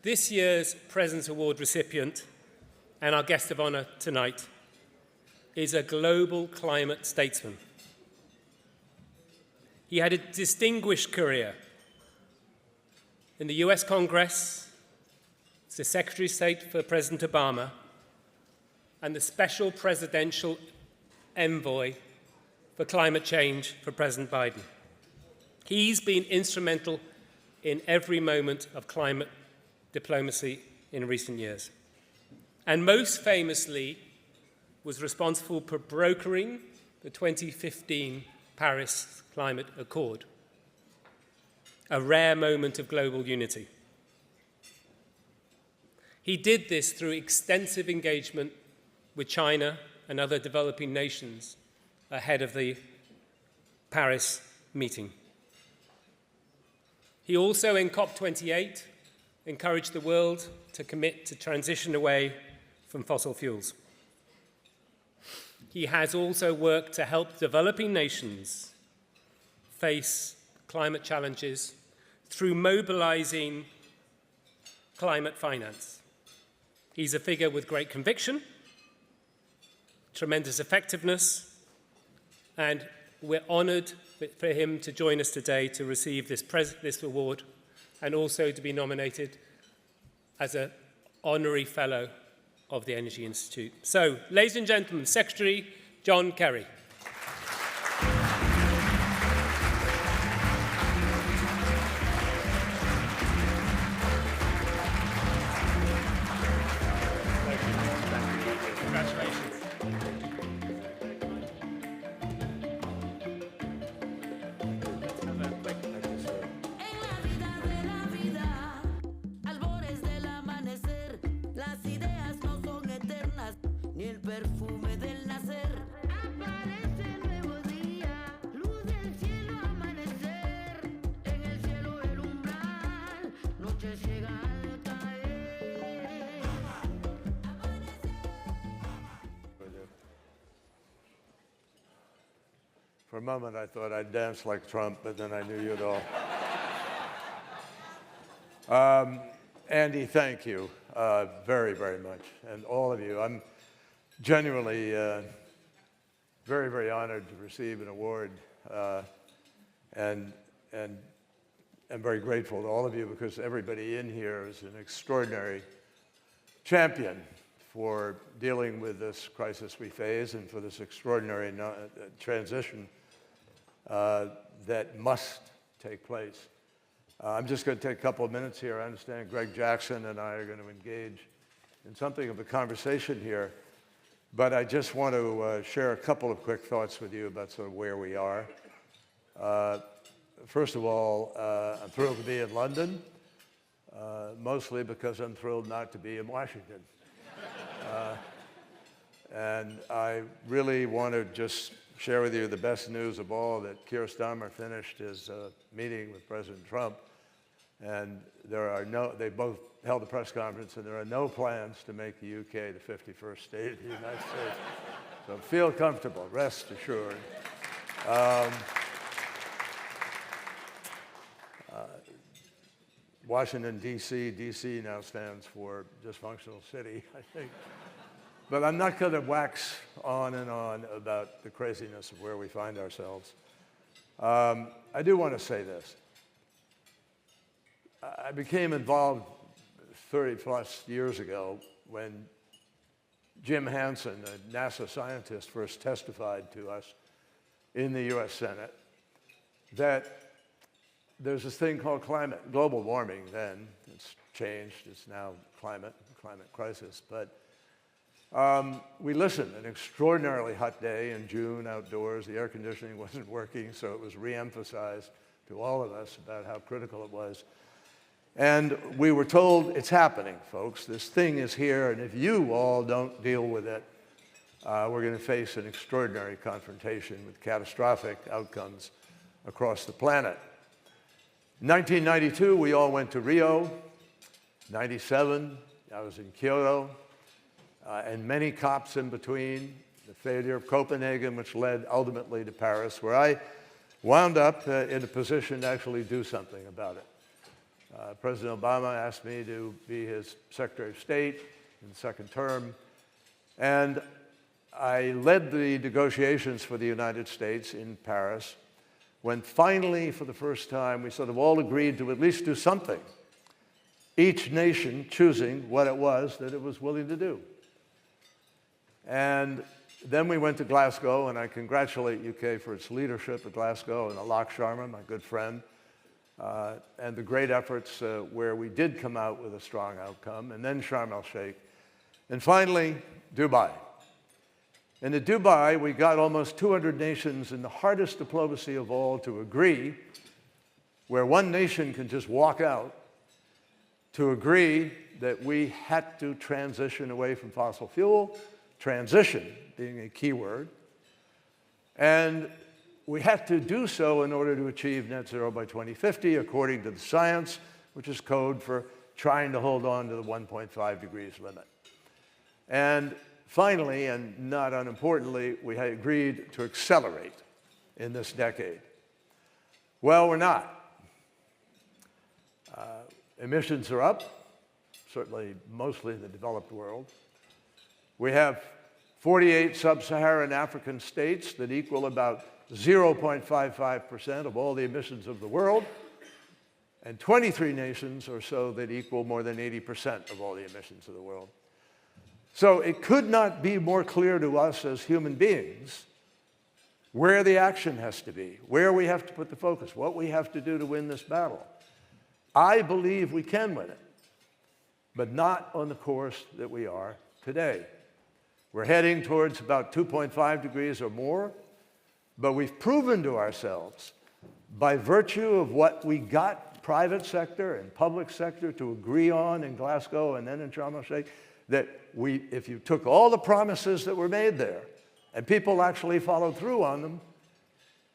This year's President's Award recipient and our guest of honor tonight is a global climate statesman. He had a distinguished career in the US Congress, as the Secretary of State for President Obama, and the Special Presidential Envoy for Climate Change for President Biden. He's been instrumental in every moment of climate diplomacy in recent years, and most famously was responsible for brokering the 2015 Paris Climate Accord, a rare moment of global unity. He did this through extensive engagement with China and other developing nations ahead of the Paris meeting. He also, in COP28, encouraged the world to commit to transition away from fossil fuels. He has also worked to help developing nations face climate challenges through mobilizing climate finance. He's a figure with great conviction, tremendous effectiveness, and we're honored for him to join us today to receive this award and also to be nominated as an honorary fellow of the Energy Institute. So, ladies and gentlemen, Secretary John Kerry. For a moment, I thought I'd dance like Trump, but then I knew you'd all. Andy, thank you very, very much, and all of you. I'm genuinely very, very honored to receive an award, and I'm very grateful to all of you because everybody in here is an extraordinary champion for dealing with this crisis we face and for this extraordinary transition that must take place. I'm just going to take a couple of minutes here. I understand Greg Jackson and I are going to engage in something of a conversation here, but I just want to share a couple of quick thoughts with you about sort of where we are. First of all, I'm thrilled to be in London, mostly because I'm thrilled not to be in Washington. And I really want to just share with you the best news of all, that Keir Starmer finished his meeting with President Trump, and they both held a press conference, and there are no plans to make the UK the 51st state of the United States. So feel comfortable, rest assured. Washington, D.C. D.C. now stands for dysfunctional city, I think. But I'm not going to wax on and on about the craziness of where we find ourselves. I do want to say this. I became involved 30-plus years ago when Jim Hansen, a NASA scientist, first testified to us in the U.S. Senate that there's this thing called global warming then. It's changed. It's now climate crisis. But we listened. An extraordinarily hot day in June outdoors. The air conditioning wasn't working, so it was re-emphasized to all of us about how critical it was. And we were told, it's happening, folks. This thing is here, and if you all don't deal with it, we're going to face an extraordinary confrontation with catastrophic outcomes across the planet. In 1992, we all went to Rio. 97, I was in Kyoto, and many COPs in between. The failure of Copenhagen, which led ultimately to Paris, where I wound up in a position to actually do something about it. President Obama asked me to be his Secretary of State in the second term, and I led the negotiations for the United States in Paris when finally, for the first time, we sort of all agreed to at least do something, each nation choosing what it was that it was willing to do. And then we went to Glasgow, and I congratulate UK for its leadership at Glasgow, and Alok Sharma, my good friend, and the great efforts where we did come out with a strong outcome, and then Sharm el-Sheikh, and finally, Dubai. And at Dubai, we got almost 200 nations in the hardest diplomacy of all to agree, where one nation can just walk out, to agree that we had to transition away from fossil fuel, transition being a key word, and we had to do so in order to achieve net zero by 2050, according to the science, which is code for trying to hold on to the 1.5 degrees limit. And finally, and not unimportantly, we had agreed to accelerate in this decade. Well, we're not. Emissions are up, certainly mostly in the developed world. We have 48 sub-Saharan African states that equal about 0.55% of all the emissions of the world, and 23 nations or so that equal more than 80% of all the emissions of the world. So it could not be more clear to us as human beings where the action has to be, where we have to put the focus, what we have to do to win this battle. I believe we can win it, but not on the course that we are today. We're heading towards about 2.5 degrees or more, but we've proven to ourselves, by virtue of what we got private sector and public sector to agree on in Glasgow and then in Sharm el-Sheikh, that if you took all the promises that were made there and people actually followed through on them,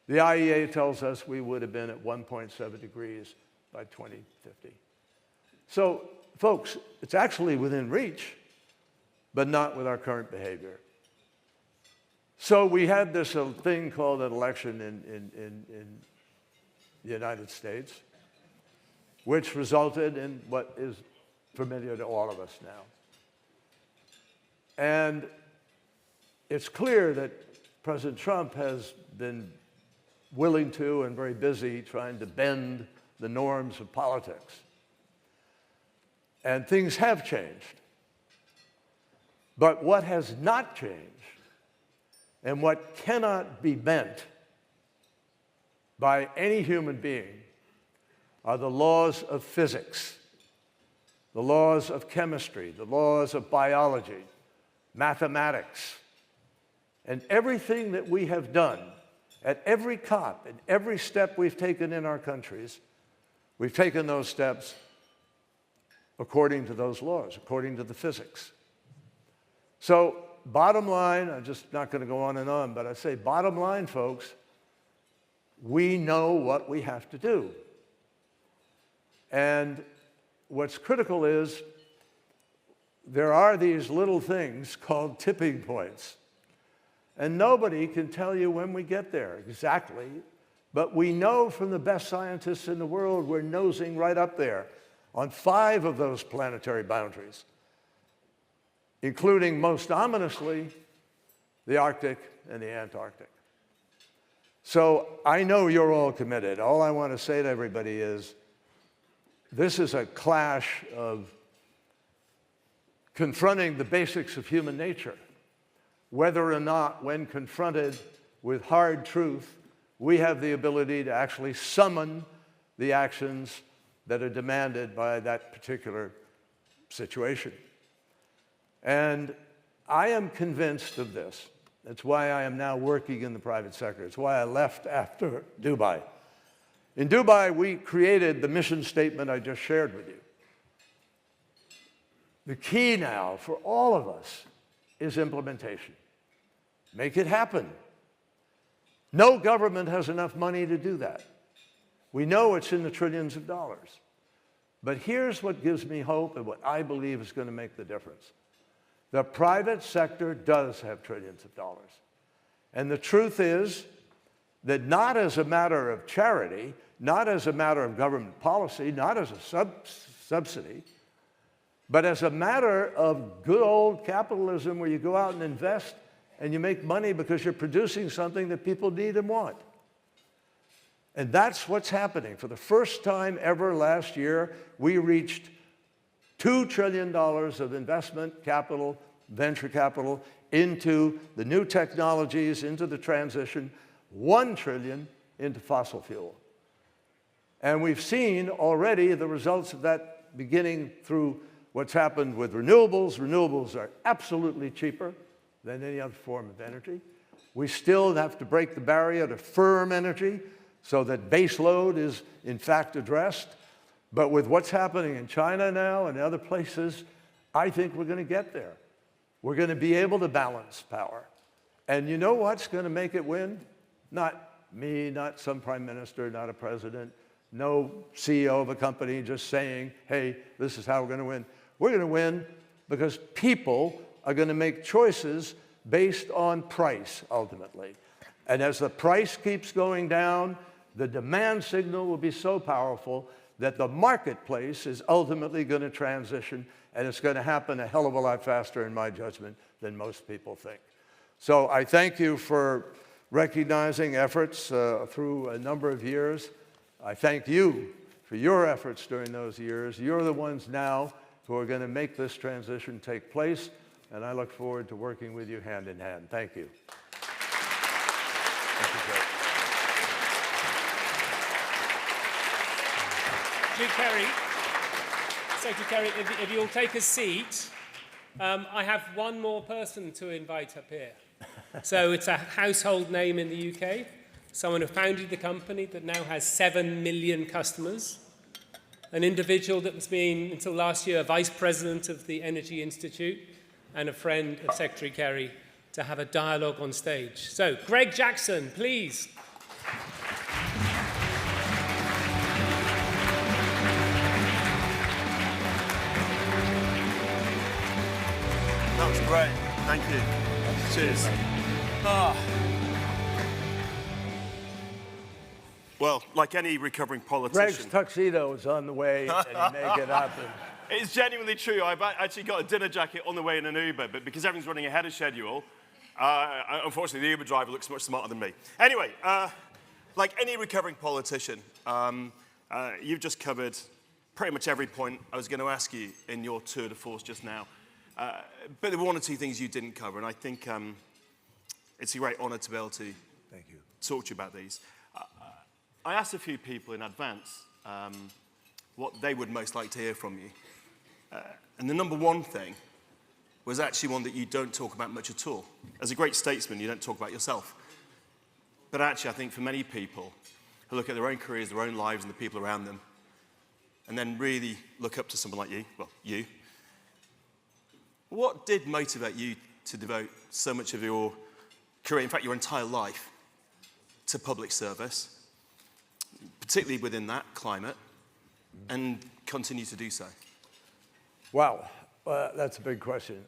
the IEA tells us we would have been at 1.7 degrees by 2050. So, folks, it's actually within reach, but not with our current behavior. So we had this thing called an election in the United States, which resulted in what is familiar to all of us now. And it's clear that President Trump has been willing to and very busy trying to bend the norms of politics. And things have changed. But what has not changed, and what cannot be bent by any human being, are the laws of physics, the laws of chemistry, the laws of biology, mathematics, and everything that we have done at every COP and every step we've taken in our countries, we've taken those steps according to those laws, according to the physics. So bottom line, I'm just not going to go on, but I say bottom line, folks, we know what we have to do. And what's critical is there are these little things called tipping points. And nobody can tell you when we get there exactly, but we know from the best scientists in the world we're nosing right up there on 5 of those planetary boundaries, including, most ominously, the Arctic and the Antarctic. So I know you're all committed. All I want to say to everybody is this is a clash of confronting the basics of human nature, whether or not, when confronted with hard truth, we have the ability to actually summon the actions that are demanded by that particular situation. And I am convinced of this. That's why I am now working in the private sector. It's why I left after Dubai. In Dubai, we created the mission statement I just shared with you. The key now for all of us is implementation. Make it happen. No government has enough money to do that. We know it's in the trillions of dollars. But here's what gives me hope and what I believe is going to make the difference. The private sector does have trillions of dollars. And the truth is, that not as a matter of charity, not as a matter of government policy, not as a subsidy, but as a matter of good old capitalism where you go out and invest and you make money because you're producing something that people need and want. And that's what's happening. For the first time ever last year, we reached $2 trillion of investment capital, venture capital, into the new technologies, into the transition, $1 trillion into fossil fuel. And we've seen already the results of that beginning through what's happened with renewables. Renewables are absolutely cheaper than any other form of energy. We still have to break the barrier to firm energy so that base load is in fact addressed. But with what's happening in China now and other places, I think we're going to get there. We're going to be able to balance power. And you know what's going to make it win? Not me, not some prime minister, not a president, no CEO of a company just saying, hey, this is how we're going to win. We're going to win because people are going to make choices based on price, ultimately. And as the price keeps going down, the demand signal will be so powerful that the marketplace is ultimately going to transition, and it's going to happen a hell of a lot faster, in my judgment, than most people think. So I thank you for recognizing efforts through a number of years. I thank you for your efforts during those years. You're the ones now who are going to make this transition take place, and I look forward to working with you hand in hand. Thank you. Thank you, Kerry. Kerry, Secretary, if you'll take a seat, I have one more person to invite up here. So it's a household name in the UK, someone who founded the company that now has 7 million customers, an individual that was being, until last year, vice president of the Energy Institute, and a friend of Secretary Kerry, to have a dialogue on stage. So, Greg Jackson, please. That was great. Thank you. Cheers. Well, like any recovering politician... Greg's tuxedo is on the way, and he may get up. It's genuinely true. I've actually got a dinner jacket on the way in an Uber, but because everything's running ahead of schedule, unfortunately, the Uber driver looks much smarter than me. Anyway, like any recovering politician, you've just covered pretty much every point I was going to ask you in your tour de force just now. But there were one or two things you didn't cover, and I think it's a great honour to be able to talk to you about these. I asked a few people in advance what they would most like to hear from you. And the number one thing was actually one that you don't talk about much at all. As a great statesman, you don't talk about yourself. But actually, I think for many people who look at their own careers, their own lives, and the people around them, and then really look up to someone like you, well, you, what did motivate you to devote so much of your career, in fact, your entire life, to public service, particularly within that climate, and continue to do so? Wow, that's a big question.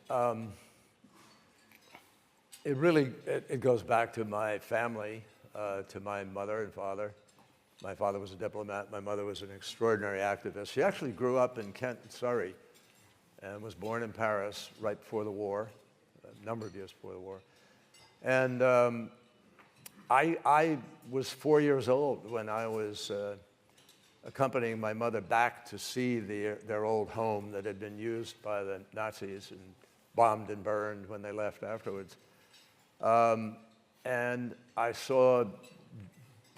It goes back to my family, to my mother and father. My father was a diplomat. My mother was an extraordinary activist. She actually grew up in Kent, Surrey, and was born in Paris right before the war, a number of years before the war. And I was 4 years old when I was accompanying my mother back to see their old home that had been used by the Nazis and bombed and burned when they left afterwards. And I saw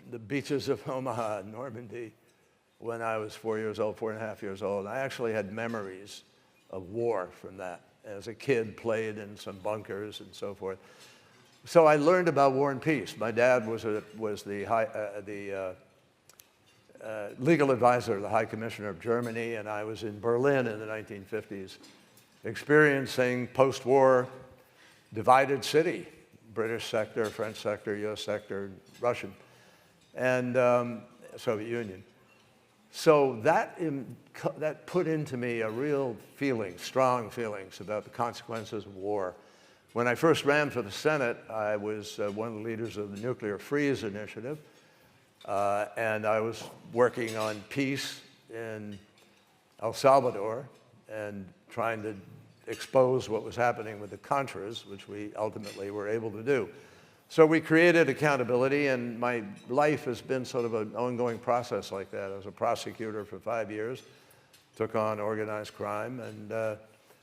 the beaches of Omaha and Normandy when I was 4 years old, 4.5 years old. I actually had memories of war from that. As a kid, played in some bunkers and so forth. So I learned about war and peace. My dad was the legal advisor of the High Commissioner of Germany, and I was in Berlin in the 1950s, experiencing post-war divided city, British sector, French sector, US sector, Russian, and Soviet Union. So that put into me a real feeling, strong feelings about the consequences of war. When I first ran for the Senate, I was one of the leaders of the Nuclear Freeze Initiative, and I was working on peace in El Salvador and trying to expose what was happening with the Contras, which we ultimately were able to do. So we created accountability, and my life has been sort of an ongoing process like that. I was a prosecutor for 5 years, took on organized crime, and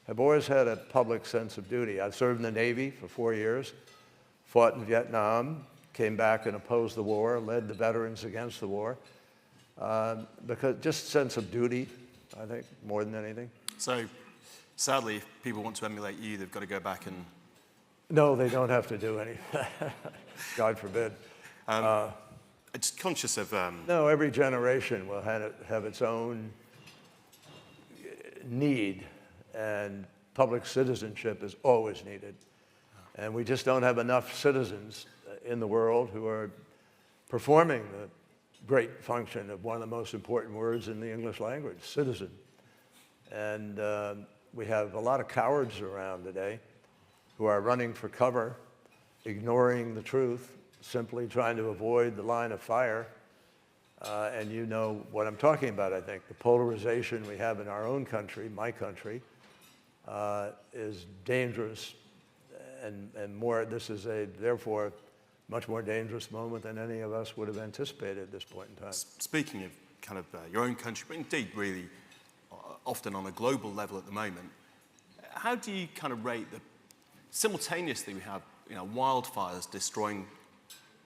have always had a public sense of duty. I served in the Navy for 4 years, fought in Vietnam, came back and opposed the war, led the veterans against the war, because just sense of duty, I think, more than anything. So, sadly, if people want to emulate you, they've got to go back and... No, they don't have to do anything. God forbid. I'm just conscious of... No, every generation will have its own need, and public citizenship is always needed. And we just don't have enough citizens in the world who are performing the great function of one of the most important words in the English language, citizen. And we have a lot of cowards around today who are running for cover, ignoring the truth, simply trying to avoid the line of fire. And you know what I'm talking about, I think. The polarization we have in our own country, my country, is dangerous, and more, this is therefore, much more dangerous moment than any of us would have anticipated at this point in time. Speaking of kind of your own country, but indeed really often on a global level at the moment, how do you kind of rate the, simultaneously we have wildfires destroying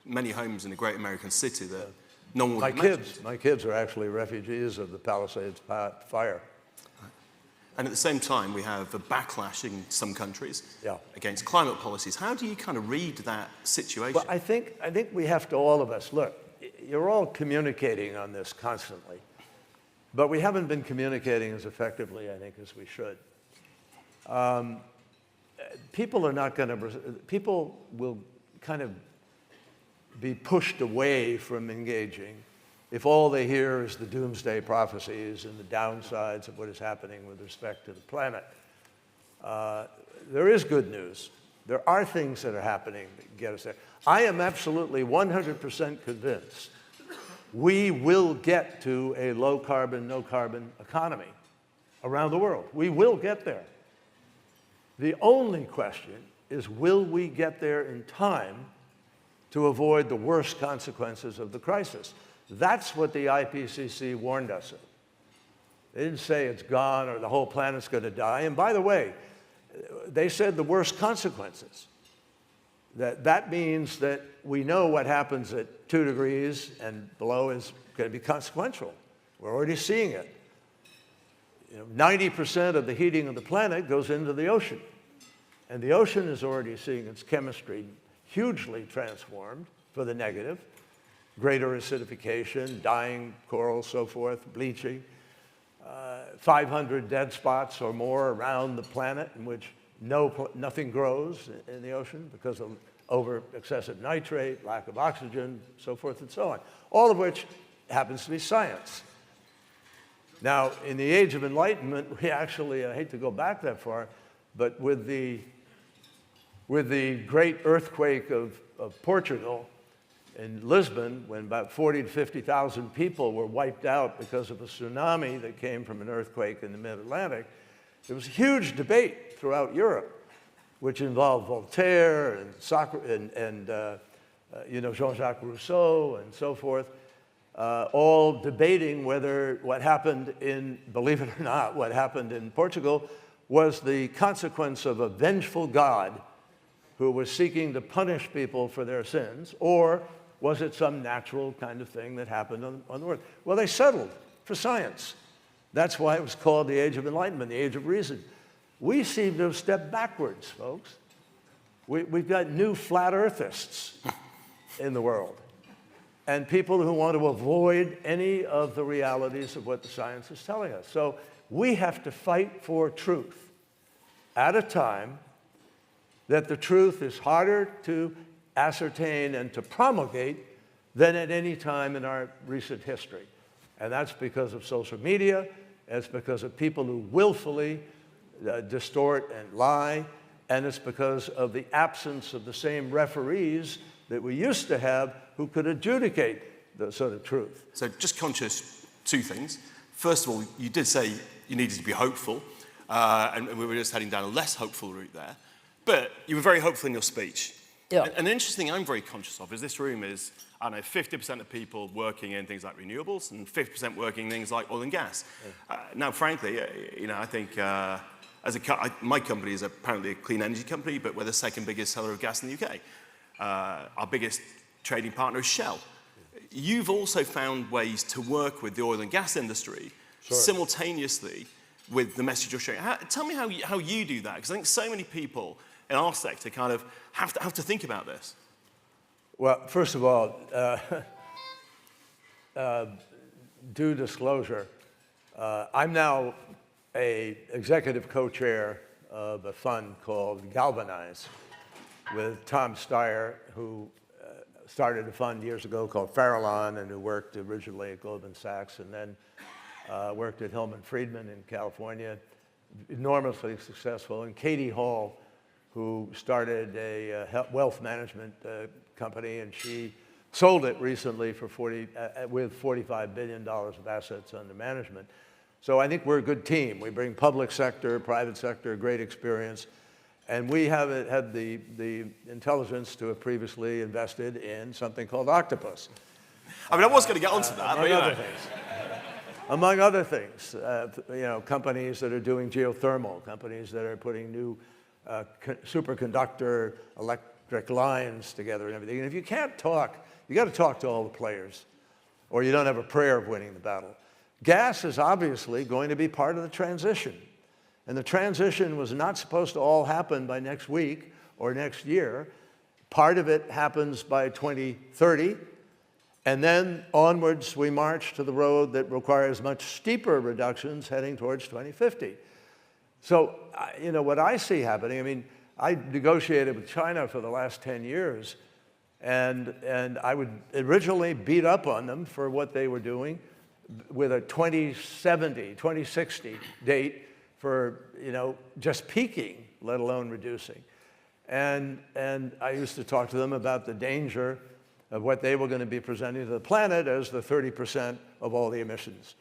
many homes in a great American city that no one would imagine. My kids are actually refugees of the Palisades fire. And at the same time, we have a backlash in some countries against climate policies. How do you kind of read that situation? Well, I think we have to, all of us, look, you're all communicating on this constantly, but we haven't been communicating as effectively, I think, as we should. People are not going to, people will kind of be pushed away from engaging if all they hear is the doomsday prophecies and the downsides of what is happening with respect to the planet. There is good news. There are things that are happening that get us there. I am absolutely 100% convinced we will get to a low-carbon, no-carbon economy around the world. We will get there. The only question is, will we get there in time to avoid the worst consequences of the crisis? That's what the IPCC warned us of. They didn't say it's gone or the whole planet's going to die. And by the way, they said the worst consequences. That means that we know what happens at 2 degrees and below is going to be consequential. We're already seeing it. 90% of the heating of the planet goes into the ocean. And the ocean is already seeing its chemistry hugely transformed for the negative. Greater acidification, dying corals, so forth, bleaching. 500 dead spots or more around the planet in which nothing grows in the ocean because of over excessive nitrate, lack of oxygen, so forth and so on. All of which happens to be science. Now, in the Age of Enlightenment, we actually, I hate to go back that far, but with the great earthquake of Portugal in Lisbon, when about 40 to 50,000 people were wiped out because of a tsunami that came from an earthquake in the mid-Atlantic, there was a huge debate throughout Europe, which involved Voltaire and Jean-Jacques Rousseau and so forth, all debating whether what happened believe it or not, what happened in Portugal was the consequence of a vengeful God who was seeking to punish people for their sins, or was it some natural kind of thing that happened on the earth? Well, they settled for science. That's why it was called the Age of Enlightenment, the Age of Reason. We seem to have stepped backwards, folks. We've got new flat earthists in the world, and people who want to avoid any of the realities of what the science is telling us. So we have to fight for truth at a time that the truth is harder to ascertain and to promulgate than at any time in our recent history. And that's because of social media. It's because of people who willfully distort and lie. and it's because of the absence of the same referees that we used to have who could adjudicate the sort of truth. So just conscious, two things. First of all, you did say you needed to be hopeful, and we were just heading down a less hopeful route there. But you were very hopeful in your speech. Yeah. And an interesting thing I'm very conscious of is this room is, I don't know, 50% of people working in things like renewables and 50% working in things like oil and gas. Yeah. Now, frankly, I think my company is apparently a clean energy company, but we're the second biggest seller of gas in the UK. Our biggest trading partner is Shell. You've also found ways to work with the oil and gas industry simultaneously with the message you're sharing. Tell me how you do that, because I think so many people in our sector kind of have to think about this. Well, first of all, due disclosure, I'm now an executive co-chair of a fund called Galvanize with Tom Steyer, who started a fund years ago called Farallon, and who worked originally at Goldman Sachs and then worked at Hillman Friedman in California, enormously successful, and Katie Hall, who started a wealth management company, and she sold it recently for with $45 billion of assets under management. So I think we're a good team. We bring public sector, private sector, great experience, and we have had the intelligence to have previously invested in something called Octopus. I mean, I was going to get onto that, but other things. Among other things, companies that are doing geothermal, companies that are putting new superconductor electric lines together and everything. And if you can't talk, you got to talk to all the players, or you don't have a prayer of winning the battle. Gas is obviously going to be part of the transition. And the transition was not supposed to all happen by next week or next year. Part of it happens by 2030. And then onwards, we march to the road that requires much steeper reductions heading towards 2050. So, what I see happening, I mean, I negotiated with China for the last 10 years, and I would originally beat up on them for what they were doing with a 2070, 2060 date for, just peaking, let alone reducing. And I used to talk to them about the danger of what they were going to be presenting to the planet as the 30% of all the emissions.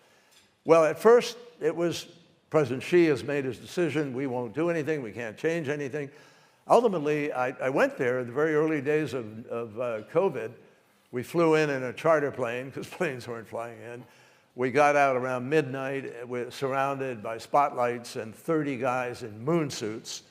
Well, at first, it was President Xi has made his decision. We won't do anything. We can't change anything. Ultimately, I went there in the very early days of COVID. We flew in a charter plane because planes weren't flying in. We got out around midnight. We're surrounded by spotlights and 30 guys in moon suits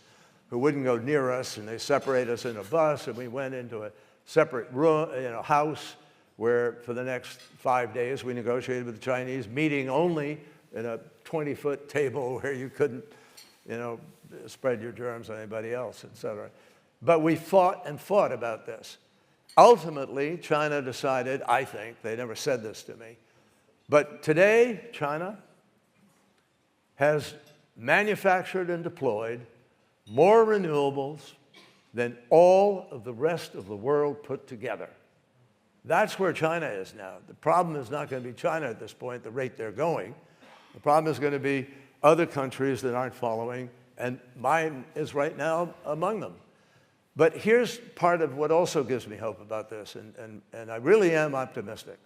who wouldn't go near us, and they separated us in a bus, and we went into a separate room, house where for the next 5 days we negotiated with the Chinese, meeting only in a 20-foot table where you couldn't, spread your germs on anybody else, et cetera. But we fought and fought about this. Ultimately, China decided, I think, they never said this to me, but today, China has manufactured and deployed more renewables than all of the rest of the world put together. That's where China is now. The problem is not going to be China at this point, the rate they're going. The problem is going to be other countries that aren't following, and mine is right now among them. But here's part of what also gives me hope about this, and I really am optimistic.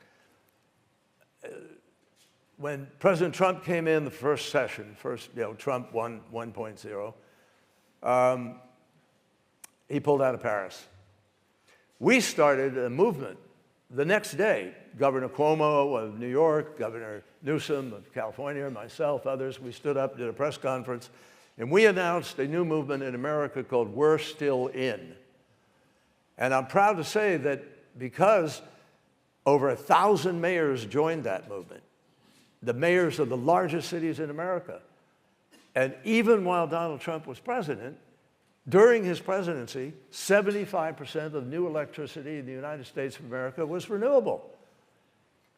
When President Trump came in the first session, Trump 1.0, he pulled out of Paris. We started a movement the next day. Governor Cuomo of New York, Governor Newsom of California, myself, others, we stood up, did a press conference, and we announced a new movement in America called We're Still In. And I'm proud to say that because over 1,000 mayors joined that movement, the mayors of the largest cities in America. And even while Donald Trump was president, during his presidency, 75% of new electricity in the United States of America was renewable.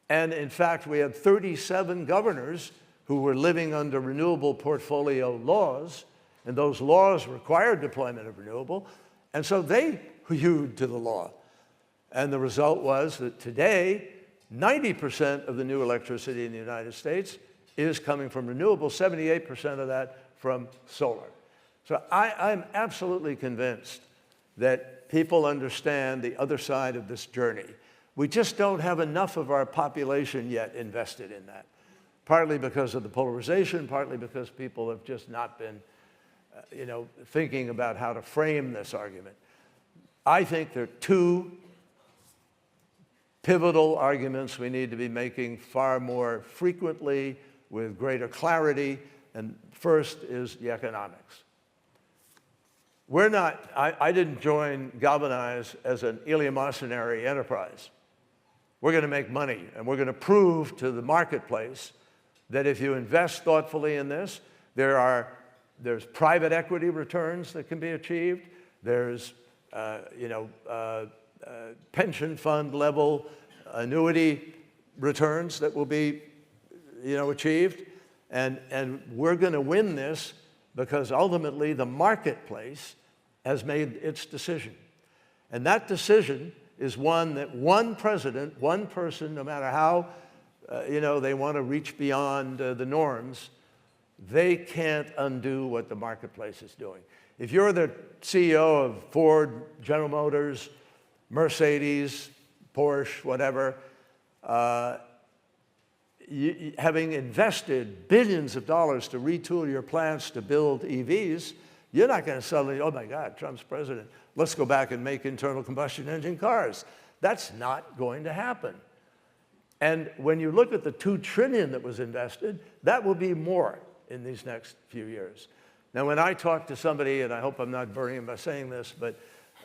And in fact, we had 37 governors who were living under renewable portfolio laws, and those laws required deployment of renewable, and so they hewed to the law. And the result was that today, 90% of the new electricity in the United States is coming from renewable, 78% of that from solar. So I'm absolutely convinced that people understand the other side of this journey. We just don't have enough of our population yet invested in that, partly because of the polarization, partly because people have just not been thinking about how to frame this argument. I think there are two pivotal arguments we need to be making far more frequently with greater clarity, and first is the economics. I didn't join Galvanize as an eleemosynary enterprise. We're going to make money, and we're going to prove to the marketplace that if you invest thoughtfully in this, there's private equity returns that can be achieved. There's pension fund level annuity returns that will be achieved. And we're going to win this because ultimately the marketplace has made its decision. And that decision is one that one president, one person, no matter how they want to reach beyond the norms, they can't undo what the marketplace is doing. If you're the CEO of Ford, General Motors, Mercedes, Porsche, whatever, having invested billions of dollars to retool your plants to build EVs, you're not going to suddenly, oh my God, Trump's president, let's go back and make internal combustion engine cars. That's not going to happen. And when you look at the $2 trillion that was invested, that will be more in these next few years. Now, when I talk to somebody, and I hope I'm not burning him by saying this, but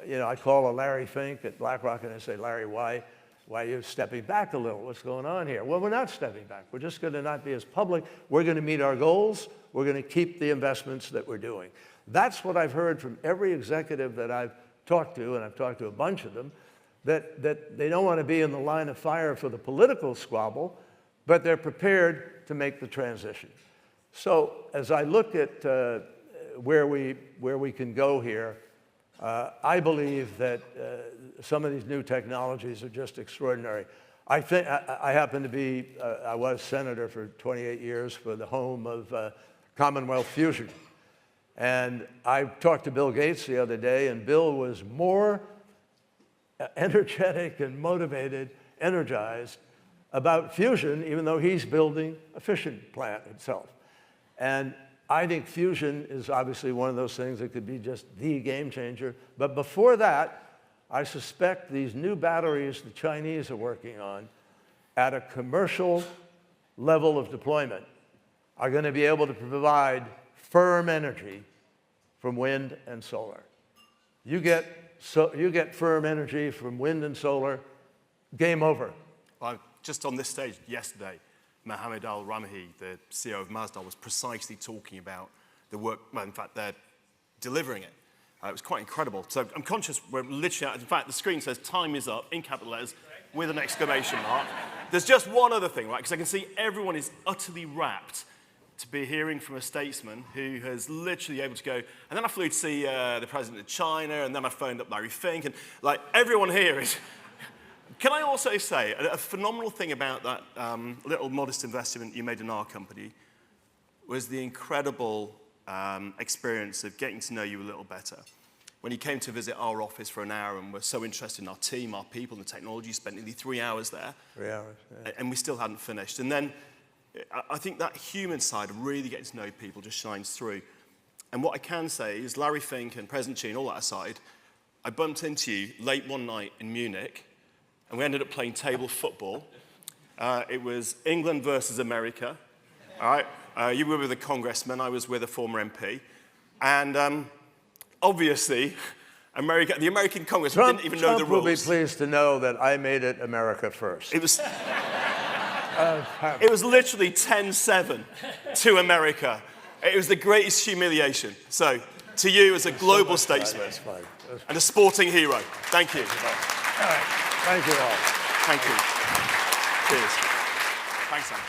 I call a Larry Fink at BlackRock and I say, Larry, why are you stepping back a little? What's going on here? Well, we're not stepping back. We're just going to not be as public. We're going to meet our goals. We're going to keep the investments that we're doing. That's what I've heard from every executive that I've talked to, and I've talked to a bunch of them, that they don't want to be in the line of fire for the political squabble, but they're prepared to make the transition. So as I look at where we can go here, I believe that some of these new technologies are just extraordinary. I happen to be, I was senator for 28 years for the home of Commonwealth Fusion. And I talked to Bill Gates the other day, and Bill was more energetic and motivated, energized about fusion, even though he's building a fission plant himself. And I think fusion is obviously one of those things that could be just the game changer. But before that, I suspect these new batteries the Chinese are working on at a commercial level of deployment are going to be able to provide firm energy from wind and solar. You get firm energy from wind and solar, game over. Well, just on this stage yesterday, Mohammed Al-Ramhi, the CEO of Mazda, was precisely talking about the work, well, in fact, they're delivering it. It was quite incredible. So I'm conscious we're literally, in fact, the screen says time is up in capital letters with an exclamation mark. There's just one other thing, right? Because I can see everyone is utterly rapt to be hearing from a statesman who has literally able to go, and then I flew to see the president of China, and then I phoned up Larry Fink, and like everyone here is. Can I also say a phenomenal thing about that little modest investment you made in our company was the incredible experience of getting to know you a little better. When you came to visit our office for an hour and were so interested in our team, our people, and the technology, you spent nearly 3 hours there. 3 hours, yeah. And we still hadn't finished. And then I think that human side of really getting to know people just shines through. And what I can say is Larry Fink and President Xi and all that aside, I bumped into you late one night in Munich, and we ended up playing table football. It was England versus America. All right? You were with a congressman, I was with a former MP. And obviously, the American congressman didn't even know the rules. Trump will be pleased to know that I made it America first. It was, it was literally 10-7 to America. It was the greatest humiliation. So, to you as a global statesman and a sporting hero, thank you. All right. Thank you all. Thank you. Cheers. Thanks, Sam.